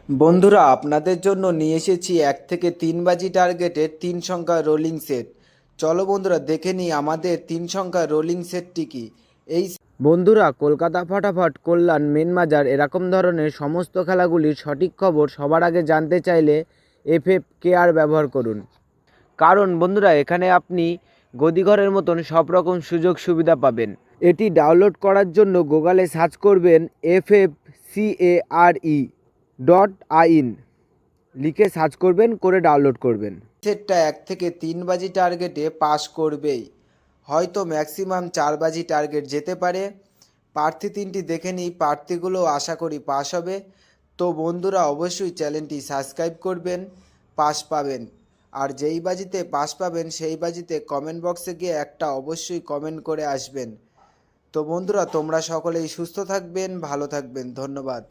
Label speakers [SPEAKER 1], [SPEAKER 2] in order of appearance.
[SPEAKER 1] বন্ধুরা, আপনাদের জন্য নিয়ে এসেছি 1 থেকে 3 বাজি টার্গেটের 3 সংখ্যার রোলিং সেট। চলো বন্ধুরা, দেখে নিই আমাদের 3 সংখ্যার রোলিং সেটটি কি। এই বন্ধুরা, কলকাতা ফাটাফাট, কল্যাণ, মেন বাজার এরকম ধরনের সমস্ত খেলাগুলির সঠিক খবর সবার আগে জানতে চাইলে FFKR ব্যবহার করুন। কারণ বন্ধুরা, এখানে আপনি গদিঘরের মতন সব রকম সুযোগ সুবিধা পাবেন। এটি ডাউনলোড করার জন্য গুগলে সার্চ করবেন FFCARE.in, লিখে সার্চ করবেন, করে ডাউনলোড করবেন। সেটটা 1 থেকে 3 বাজি টার্গেটে পাস করবেই, হয়তো ম্যাক্সিমাম 4 বাজি টার্গেট যেতে পারে। প্রার্থী 3টি দেখে নিই, প্রার্থীগুলো আশা করি পাস হবে। তো বন্ধুরা, অবশ্যই চ্যানেলটি সাবস্ক্রাইব করবেন, পাস পাবেন। আর যেই বাজিতে পাস পাবেন সেই বাজিতে কমেন্ট বক্সে গিয়ে একটা অবশ্যই কমেন্ট করে আসবেন। তো বন্ধুরা, তোমরা সকলেই সুস্থ থাকবেন, ভালো থাকবেন, ধন্যবাদ।